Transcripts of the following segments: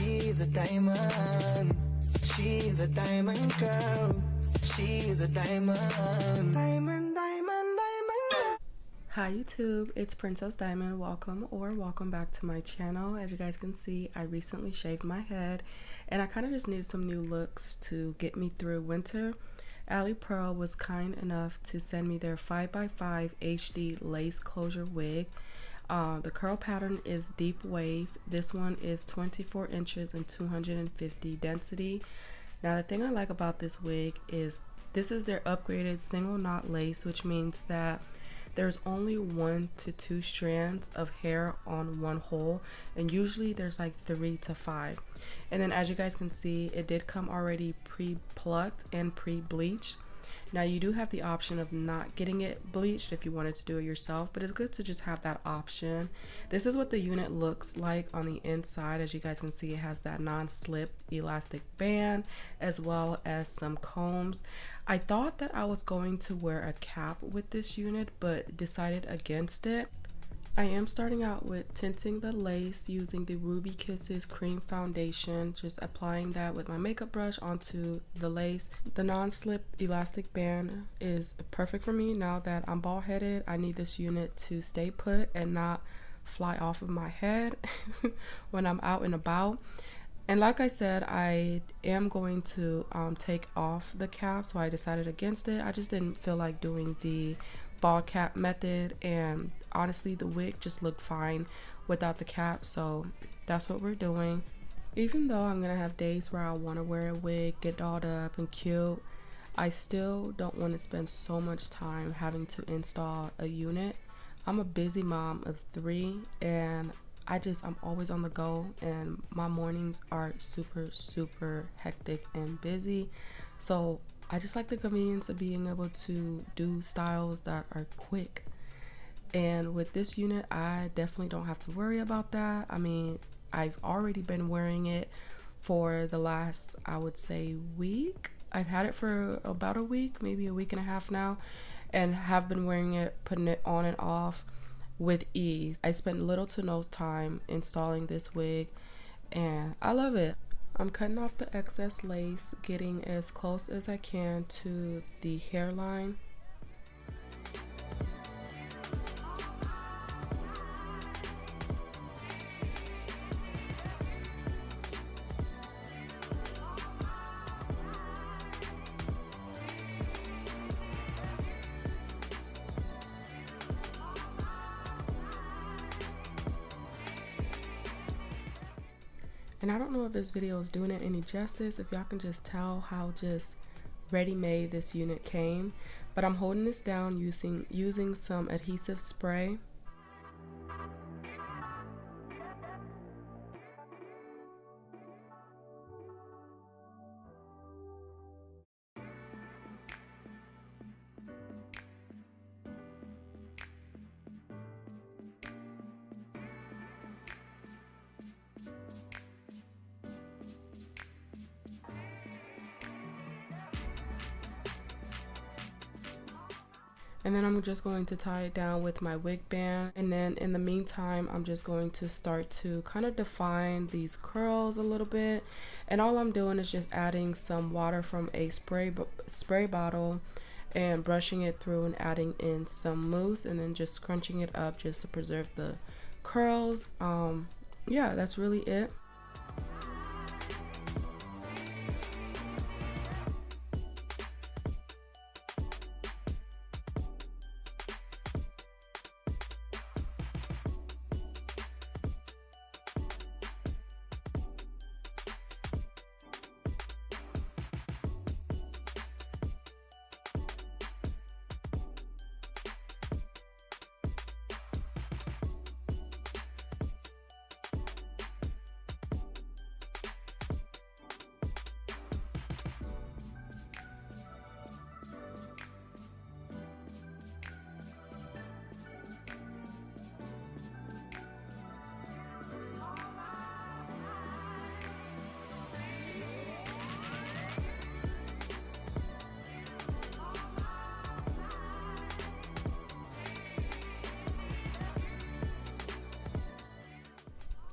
She's a diamond. She's a diamond girl. She's a diamond. Diamond, diamond, diamond. Hi YouTube, it's Princess Diamond. Welcome back to my channel. As you guys can see, I recently shaved my head and I kind of just needed some new looks to get me through winter. Alipearl was kind enough to send me their 5x5 HD lace closure wig. The curl pattern is deep wave. This one is 24 inches and 250 density. Now the thing I like about this wig is this is their upgraded single knot lace, which means that there's only 1 to 2 strands of hair on one hole, and usually there's like 3 to 5. And then as you guys can see, it did come already pre-plucked and pre-bleached. Now you do have the option of not getting it bleached if you wanted to do it yourself, but it's good to just have that option. This is what the unit looks like on the inside. As you guys can see, it has that non-slip elastic band as well as some combs. I thought that I was going to wear a cap with this unit, but decided against it. I am starting out with tinting the lace using the Ruby Kisses cream foundation, just applying that with my makeup brush onto the lace. The non-slip elastic band is perfect for me now that I'm bald headed. I need this unit to stay put and not fly off of my head when I'm out and about. And like I said, I am going to take off the cap, so I decided against it. I just didn't feel like doing the bald cap method, and honestly the wig just looked fine without the cap, so that's what we're doing. Even though I'm gonna have days where I want to wear a wig, get dolled up and cute, I still don't want to spend so much time having to install a unit. I'm a busy mom of 3 and I'm always on the go, and my mornings are super hectic and busy, so I just like the convenience of being able to do styles that are quick. And with this unit, I definitely don't have to worry about that. I mean, I've already been wearing it for the last, I would say, week. I've had it for about a week, maybe a week and a half now, and have been wearing it, putting it on and off with ease. I spent little to no time installing this wig and I love it. I'm cutting off the excess lace, getting as close as I can to the hairline. And I don't know if this video is doing it any justice, if y'all can just tell how just ready-made this unit came, but I'm holding this down using some adhesive spray. And then I'm just going to tie it down with my wig band. And then in the meantime, I'm just going to start to kind of define these curls a little bit. And all I'm doing is just adding some water from a spray bottle and brushing it through and adding in some mousse and then just scrunching it up just to preserve the curls. Yeah, that's really it.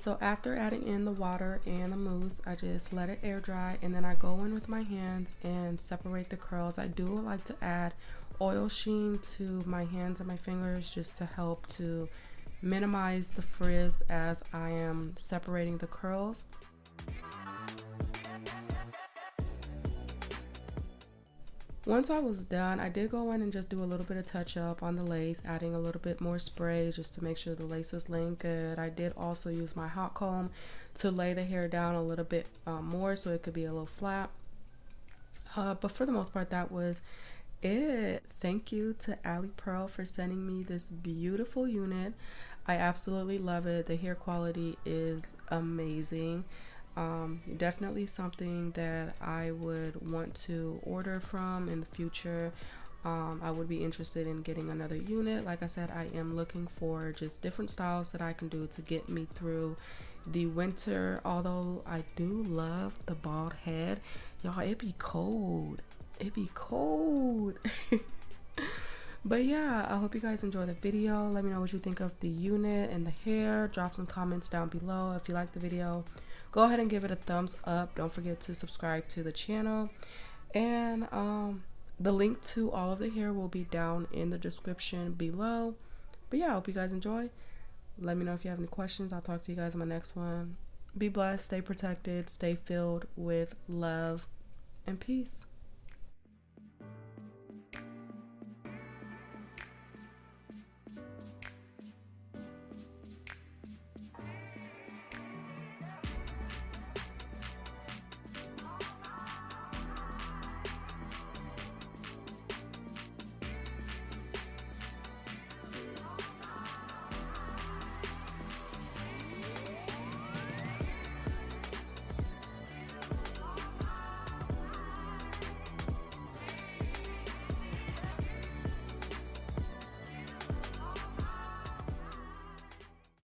So after adding in the water and the mousse, I just let it air dry, and then I go in with my hands and separate the curls. I do like to add oil sheen to my hands and my fingers just to help to minimize the frizz as I am separating the curls. Once I was done, I did go in and just do a little bit of touch up on the lace, adding a little bit more spray just to make sure the lace was laying good. I did also use my hot comb to lay the hair down a little bit more so it could be a little flat. But for the most part, that was it. Thank you to Alipearl for sending me this beautiful unit. I absolutely love it. The hair quality is amazing. Definitely something that I would want to order from in the future. I would be interested in getting another unit. Like I said, I am looking for just different styles that I can do to get me through the winter. Although I do love the bald head, y'all, it be cold. It be cold. But yeah, I hope you guys enjoy the video. Let me know what you think of the unit and the hair. Drop some comments down below. If you like the video, go ahead and give it a thumbs up. Don't forget to subscribe to the channel. And the link to all of the hair will be down in the description below. But yeah, I hope you guys enjoy. Let me know if you have any questions. I'll talk to you guys in my next one. Be blessed, stay protected, stay filled with love and peace.